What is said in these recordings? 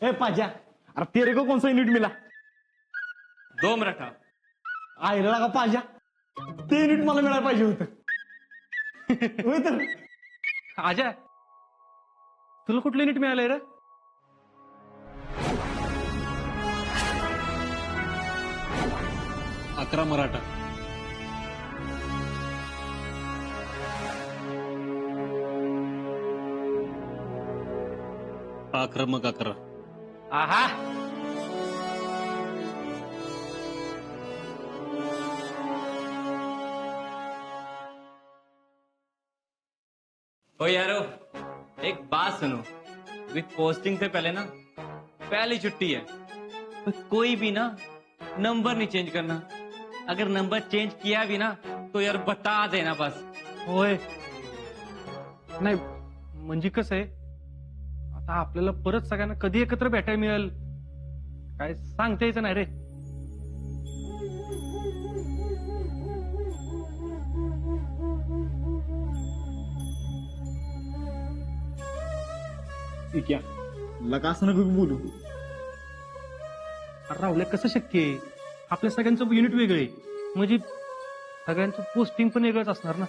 ए पाजा, अरे तेरे को कौन सा यूनिट मिला? 2 मिनट हा. आयला लागा पाजा, ते यूनिट मला मिळायला पाहिजे होतं. होय तर अजय, तुला कुठलं युनिट मिळालंय रे? अकरा मराठा. आक्रमक 11. आहा, ओ यारो, एक बात सुनो. विथ पोस्टिंग से पहले ना पहली छुट्टी है, तो कोई भी ना नंबर नहीं चेंज करना. अगर नंबर चेंज किया भी ना तो यार बता देना बस. होय. नाही म्हणजे कसं आहे, आता आपल्याला परत सगळ्यांना कधी एकत्र भेटायला मिळेल काय सांगता यायचं नाही रे. ठीक आहे, लगा असं नको बोलू. अरे राहुल्या कसं शक्य आहे, आपल्या सगळ्यांचं युनिट वेगळं आहे, म्हणजे सगळ्यांचं पोस्टिंग पण वेगळंच असणार ना.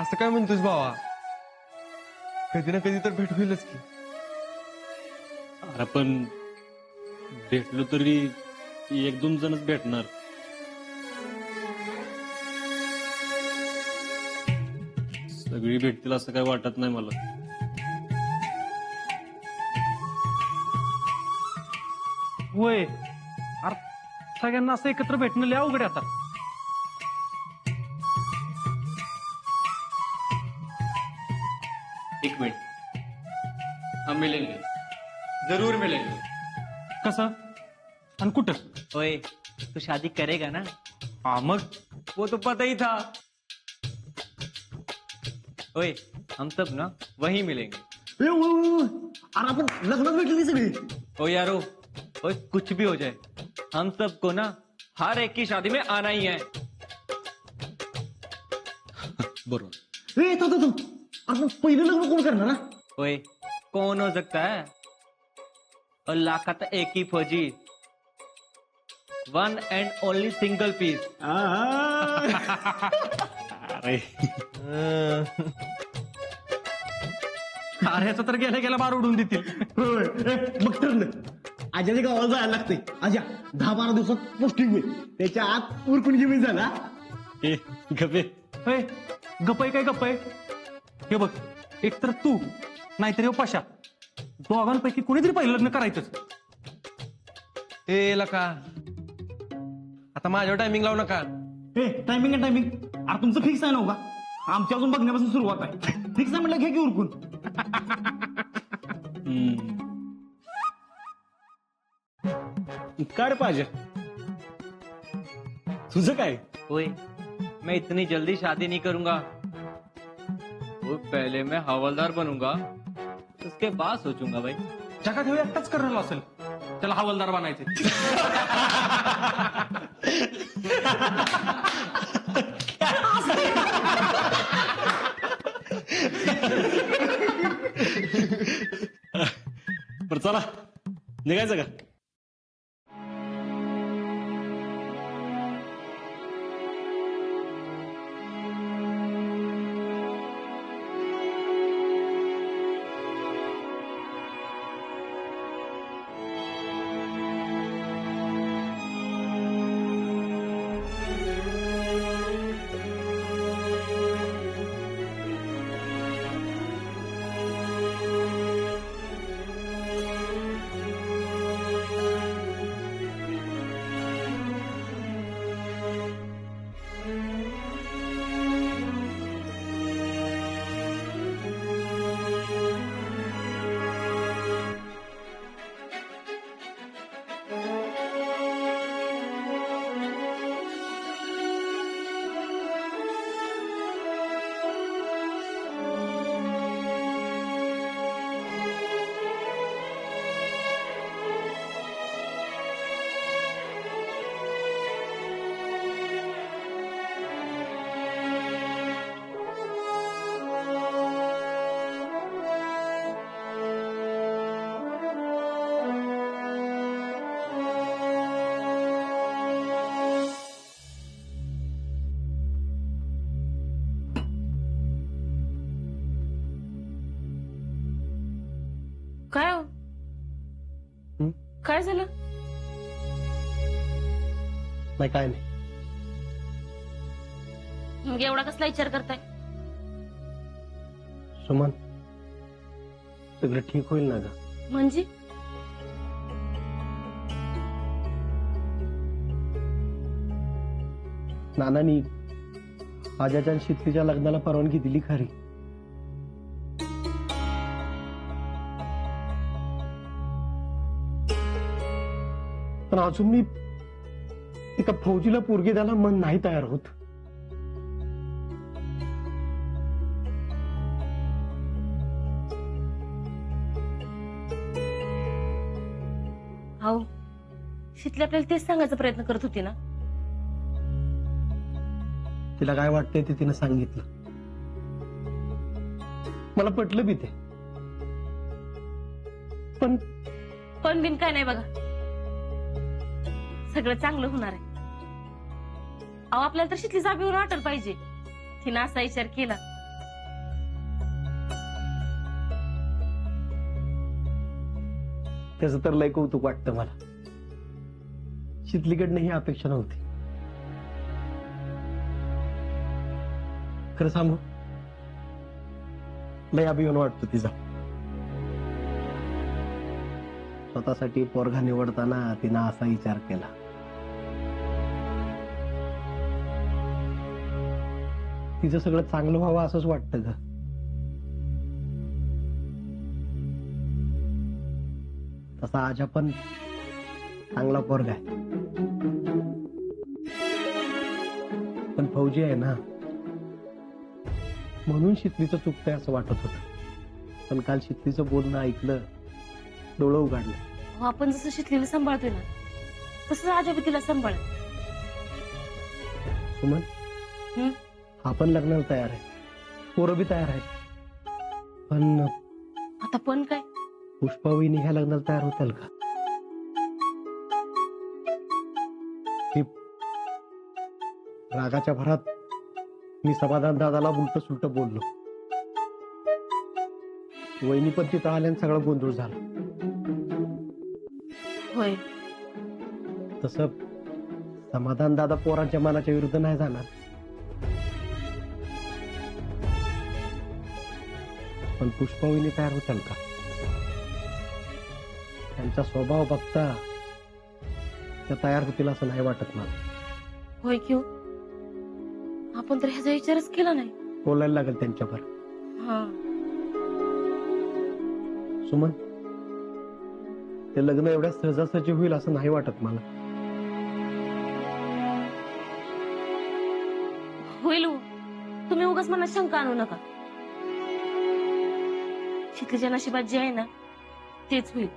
असं काय म्हणतोस भावा? कधी ना कधी तर भेट होईलच की. अरे पण भेटलो तरी 1-2 जणच भेटणार. सगळी भेटतील असं काय वाटत नाही मला. होय. अरे सगळ्यांना असं एकत्र भेटणं लय अवघड आहे आता. एक मिनट, हम मिलेंगे, जरूर मिलेंगे. कसं आणि कुठं? ओए, तू शादी करेगा ना? हा मग वो तो पता ही था. ओए, हम सब ना वहीं मिलेंगे. ए, ओ, ओ, ओ, अरे आपण लग्नात भेटली सगळी. ओ यारो, ओए कुछ भी हो जाए, हम सबको ना हर एक की शादी में आना ही है. बरोबर. ए तो आपण पहिलं लग्न कोण करणार ना? ओए, कौन हो सकता है? अल्लाह का तो एक ही फौजी, 1 and only single piece. अरे अरे ह्याचं तर गेल्या गेल्या बार उडून देतील. होय. ए, मग ठरलं, आज्याच्या गावाला जायला लागतंय. आज्या 10-12 दिवसात पोस्टिंग होईल, त्याच्या आत उरकून घेऊन झाला. ए गपे. होय, गप्प आहे काय गप्प आहे? हे बघ, एक तर तू नाहीतर ह्यो पाशा, दोघांपैकी कोणीतरी पहिलं लग्न करायचंच. ए लका, आता माझ्यावर टायमिंग लावू नका. ए टायमिंग आहे टायमिंग. अरे तुमचं फिक्स आहे ना हो का? आमच्या अजून बघण्यापासून सुरुवात आहे. फिक्स आहे म्हटलं घे की उरकून. काय रे पाहिजे तुझं काय? ओए, मैं इतनी जल्दी शादी नहीं करूंगा. वो पहले मैं हवलदार बनूंगा, उसके बाद सोचूंगा भाई. जगात ह्यो एकटाच करणार असेल त्याला हवालदार बनायचे. बरं चला निघायचं का? काय हो हं? काय झालं? नाही काय नाही. मग एवढा कसला विचार करताय? सुमन, सगळं ठीक होईल ना ग? म्हणजे नानांनी आजाच्या आणि शीतलीच्या लग्नाला परवानगी दिली खरी, पण अजून मी एका फौजीला पोरगी द्यायला मन नाही तयार होत. हो शीतली आपल्याला तेच सांगायचा प्रयत्न करत होती ना. तिला काय वाटतंय ते तिनं सांगितलं. मला पटलं बी ते, पण पण बिन काय नाही बघा, सगळं चांगलं होणार आहे. अहो आपल्याला तर शीतली जागेवर वाटलं पाहिजे. तिनं असा विचार केला. त्याचं तर लय कौतुक वाटतं मला. शीतलीकडनं ही अपेक्षा नव्हती. खरं सांगू, लय अभिमान वाटतो तिचा. स्वतःसाठी पोरगा निवडताना तिनं असा विचार केला. तिचं सगळं चांगलं व्हावं असंच वाटतं ग. तसा आजा पण चांगला पोरगा आहे, पण फौजी आहे ना, म्हणून शीतलीचं चुकतंय असं वाटत होतं. पण काल शीतलीचं बोलणं ऐकलं, डोळं उघडलं. अहो, आपण जसं शीतलीला सांभाळतोय ना, तसं आजा बी तिला सांभाळ. सुमन, हं? आपण लग्नाला तयार आहे, पोरं बी तयार आहेत, पण आता पण काय? पुष्पावहिनी ह्या लग्नाला तयार होतील का? हे रागाच्या भरात मी समाधान दादाला उलट सुलट बोललो. वहिनी पण तिथं आल्यानं सगळा गोंधळ झाला. होय तसं समाधान दादा पोरांच्या मनाच्या विरुद्ध नाही जाणार, पण पुष्पावहिनी तयार होतील का? त्यांचा स्वभाव बघता त्या तयार होतील असं नाही वाटत मला. होय की हो? आपण तर ह्याचा विचारच केला नाही. बोलायला लागेल त्यांच्यावर. हा सुमन, ते लग्न एवढ्या सहजासहजी होईल असं नाही वाटत मला. होईल हो. तुम्ही उगाच मनात शंका आणू नका. शीतलीच्या नशिबात जे आहे ना तेच होईल.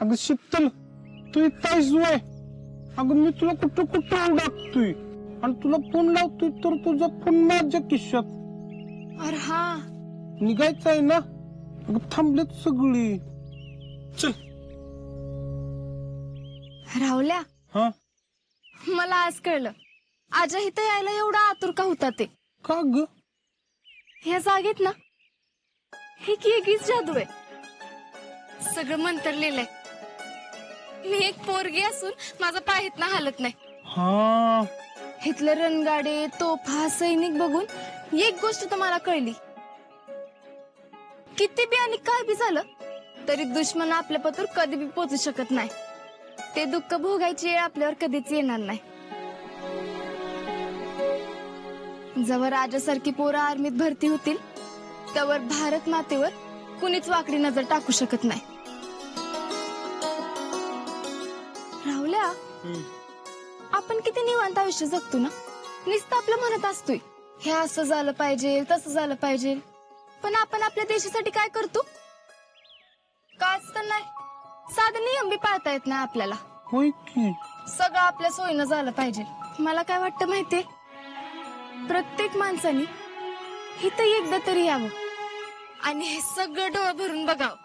अगं शीतल, तू इथं वय. अगं मी तुला कुठं कुठं उडाकतोय आणि तुला फोन लावतोय तर तुझा फोन माझ्या खिशात. अरे हा निघायचं आहे ना? अगं थांबलेत सगळी. चल राहुल्या हा मला आज कळलं आजा इथं यायला एवढा आतुर का होता ते. का ग? ह्या जागेत ना ही की एकीच जादू आहे. सगळं मंतरलेलंय. मी एक पोरगी असून माझा पाय इथनं हालत नाही. हा इथलं रणगाडे तोफा सैनिक बघून एक गोष्ट तर मला कळली. किती बी आणि काय बी झालं तरी दुश्मन आपल्या पतूर कधी बी पोचू शकत नाही. ते दुःख भोगायची वेळ आपल्यावर कधीच येणार नाही. जवळ राजासारखी पोरं आर्मीत भरती होतील तवर भारत मातेवर कुणीच वाकडी नजर टाकू शकत नाही. राहुल्या आपण किती निवांत आयुष्य जगतो ना. नुसतं आपलं म्हणत असतोय हे असं झालं पाहिजे तसं झालं पाहिजे. पण आपण आपल्या देशासाठी काय करतो? काच तर नाही. साधं नियम बी पाळता येत नाही आपल्याला. होय की. सगळं आपल्या सोयीनं झालं पाहिजे. मला काय वाटतं माहितीये प्रत्येक माणसाने इथं एकदा तरी यावं आणि हे सगळं डोळं भरून बघावं.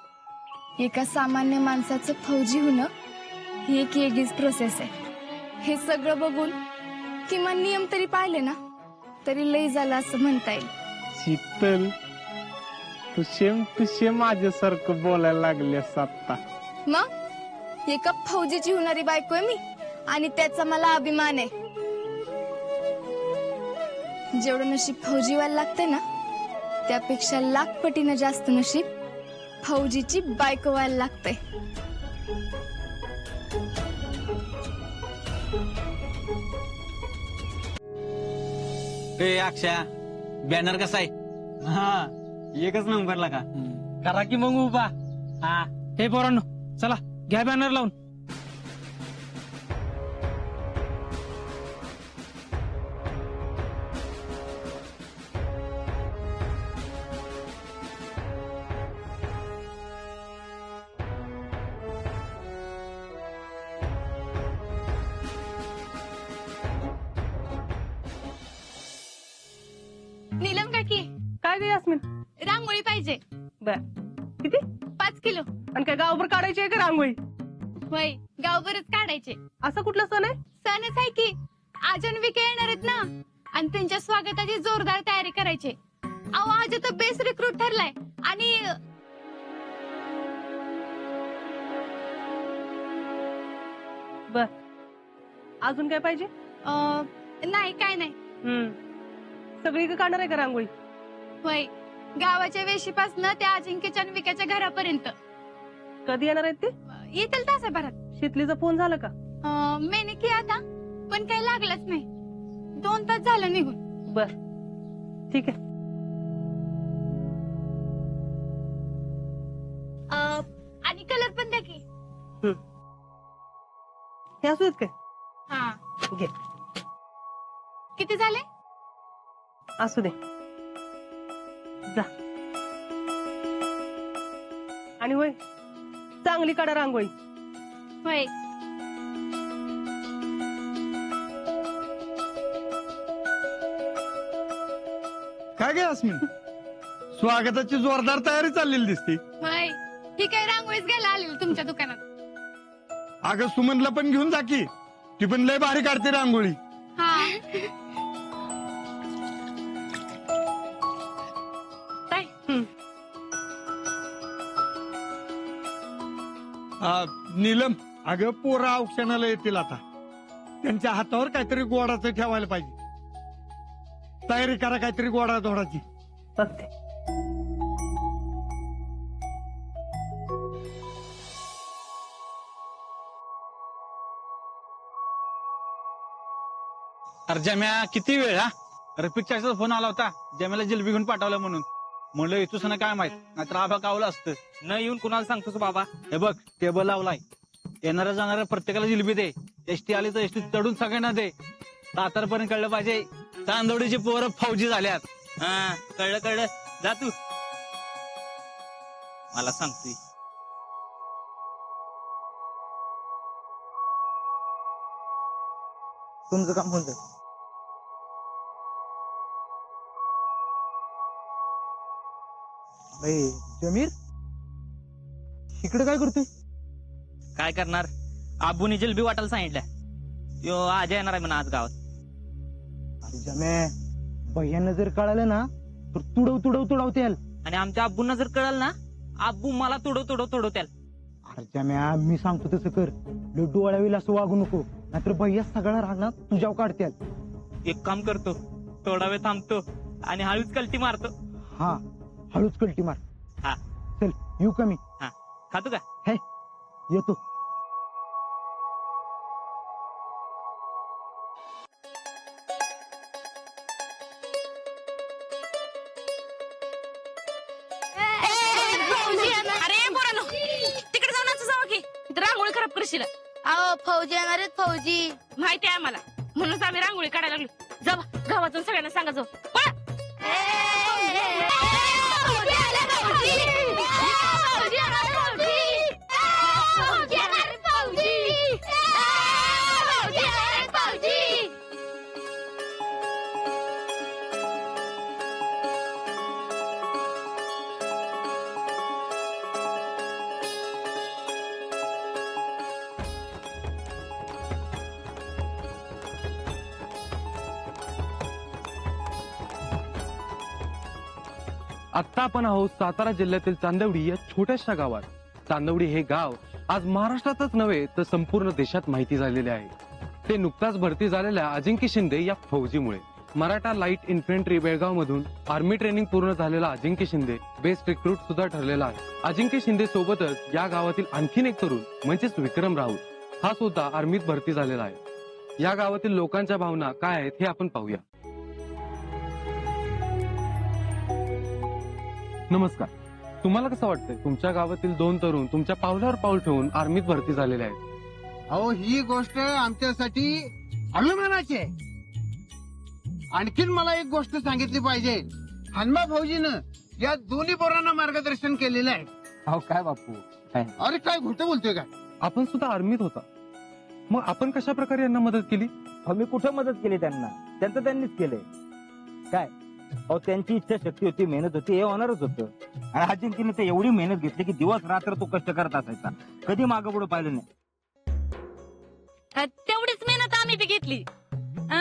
एका सामान्य माणसाचं फौजी होणं ही एक वेगळीच प्रोसेस आहे. हे सगळं बघून किमान नियम तरी पाळले ना तरी लई झालं असं म्हणता येईल. शीतल तू सेम माझ्यासारखं बोलायला लागलीस आता. मग एका फौजीची होणारी बायको आहे मी आणि त्याचा मला अभिमान आहे. जेवढं नशीब फौजी व्हायला लागते ना त्यापेक्षा लाख पटीनं जास्त नशीब फौजीची बायको व्हायला लागते. अक्षय बॅनर कसा आहे? हा एकच नंबरला का. करा की मग उभा. हा हे पोरांनो चला घ्या बॅनर लावून. नीलम काकी काय ग यास्मिन? रांगोळी पाहिजे. बर किती? 5 किलो. आणि काय गावभर काढायची आहे का रांगोळी? होय गावभरच काढायचे. असं कुठला सण आहे? सणच आहे की आजन विके येणार आहेत ना आणि त्यांच्या स्वागताची जोरदार तयारी करायची. अहो आज तर बेस्ट रिक्रूट ठरलाय आणि बर अजून काय पाहिजे? नाही काय नाही. सगळी काढणार आहे का रांगोळी? होय गावाच्या वेशीपासून त्या अजिंक्यच्या आणि विक्याच्या घरापर्यंत. कधी येणार आहेत ते? येतील तासाभरात. शितलीचा फोन झाला का? मेने की आता पण काही लागलंच नाही. 2 तास झालं निघून. बर ठीक आहे. आणि कलर पण द्या की. हे असू देत काय? हा घे. किती झाले? असू दे जा. आणि होय चांगली काढा रांगोळी. होय काय गे अस्मिन स्वागताची जोरदार तयारी चाललेली दिसते. होय ही काही रांगोळीच घ्यायला आलेली तुमच्या दुकानात. अगं सुमनला पण घेऊन जा की ती पण लय भारी काढते रांगोळी. हा नीलम अगं पोरा औक्षणाला येतील आता. त्यांच्या हातावर काहीतरी गोडाचं ठेवायला पाहिजे. तयारी करा काहीतरी गोडा धोडाची. बघते. अरे जम्या किती वेळ हा. अरे पिक्चरचा फोन आला होता जम्याला जिलबी घेऊन पाठवलं म्हणून. म्हणलं येतोस ना काय माहित नाहीतर आभा कावलं असतं. न येऊन कुणाला सांगतोस बाबा? हे बघ टेबल लावलाय. येणाऱ्या जाणाऱ्या प्रत्येकाला जिलबी दे. एसटी आली तर एसटी चढून सगळ्यांना दे. सातारपर्यंत कळलं पाहिजे चांदोडीची पोरं फौजी झाल्यात. हा कळलं कळलं. जा तू. मला सांगतोय तुमचं काम कोणतं? जमीर इकडे काय करतोय? काय करणार. आबूनी जिलबी वाटायला सांगितलं यो आज येणार आहे म्हणा आज गावात. अरे जमे भैयांना जर कळालं ना तर तुडवत्याल. आणि आमच्या आब्बूंना जर कळलं ना आब्बू मला तुडवत्याल. अरे जम्या मी सांगतो तसं कर. लड्डू वळावील असं वागू नको, नाहीतर भैया सगळा राहणार तुझ्यावर काढत्याल. एक काम करतो, थोडा वेळ थांबतो आणि हळूच कल्टी मारतो. हा हळूच कल्टी मार. हा चल येऊ कमी. हा खातो का? हे येतो. अरे पोरांनो, तिकडे जाऊन जावं की इथं रांगोळी खराब करशील. अहो फौजी येणार आहेत फौजी. माहिती आहे आम्हाला, म्हणूनच आम्ही रांगोळी काढायला लागलो. जा गावातून सगळ्यांना सांगा जाऊ. पळा. आत्ता आपण आहोत सातारा जिल्ह्यातील चांदवडी या छोट्याशा गावात. चांदवडी हे गाव आज महाराष्ट्रातच नव्हे तर संपूर्ण देशात माहिती झालेले आहे. ते नुकताच भरती झालेल्या अजिंक्य शिंदे या फौजीमुळे. मराठा लाईट इन्फंट्री बेळगाव मधून आर्मी ट्रेनिंग पूर्ण झालेला अजिंक्य शिंदे बेस्ट रिक्रूट सुद्धा ठरलेला आहे. अजिंक्य शिंदे सोबतच या गावातील आणखीन एक तरुण म्हणजेच विक्रम राऊत हा सुद्धा आर्मीत भरती झालेला आहे. या गावातील लोकांच्या भावना काय आहेत हे आपण पाहूया. नमस्कार, तुम्हाला कसं वाटतंय तुमच्या गावातील 2 तरुण तुमच्या पावलावर पाऊल ठेवून आर्मीत भरती झालेले आहेत? अहो ही गोष्ट आमच्यासाठी अभिमानाची आहे. आणखीन मला एक गोष्ट सांगितली पाहिजे. हनुमा फौजीनं या दोन्ही पोरांना मार्गदर्शन केलेलं आहे. अहो काय बापू, अरे काय खोटं बोलतोय का? आपण सुद्धा आर्मीत होता, मग आपण कशा प्रकारे यांना मदत केली? आम्ही कुठं मदत केली त्यांना? त्यांचं त्यांनीच केलंय. काय अहो त्यांची इच्छा शक्ती होती, मेहनत होती, हे होणारच होतं. आणि अजिंक्यने ते एवढी मेहनत घेतली की दिवस रात्र तो कष्ट करत असायचा, कधी मागं पुढे पाहिलं नाही. तेवढीच मेहनत आम्ही बी घेतली.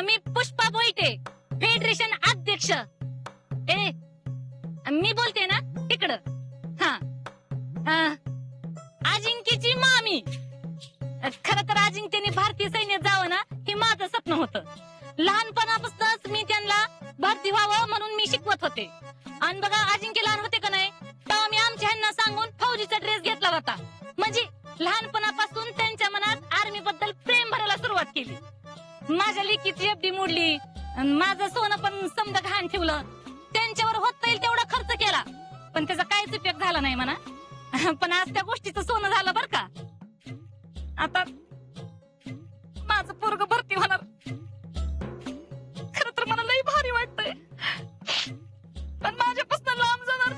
मी पुष्पा बोईटे, फेडरेशन अध्यक्ष. मी बोलते ना तिकडं. हा अजिंक्यची मामी. खरं तर अजिंक्यने भारतीय सैन्यात जावं ना हे माझं स्वप्न होतं. लहानपणापासूनच मी त्यांना भरती व्हावं म्हणून मी शिकवत होते. आणि बघा अजिंक्य लहान होते का नाही तेव्हा मी आमच्या ह्यांना सांगून फौजीचा ड्रेस घेतला होता. म्हणजे लहानपणापासून त्यांच्या मनात आर्मी बद्दल प्रेम भरायला सुरुवात केली. माझ्या लेकीची एफडी मोडली, माझं सोनं पण समजा घाण ठेवलं. त्यांच्यावर होता येईल तेवढा खर्च केला, पण त्याचा काहीच उपयोग झाला नाही म्हणा. पण आज त्या गोष्टीचं सोनं झालं बरं का. आता माझं पोरग भरती होणार. खरं तर मला लई भारी वाटतंय, पण माझ्यापासून लांब जाणार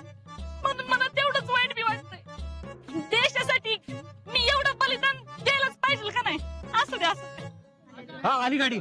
म्हणून मला तेवढंच वाईट बी वाटतंय. देशासाठी मी एवढं बलिदान द्यायलाच पाहिजे का नाही? असू दे. हा आली गाडी.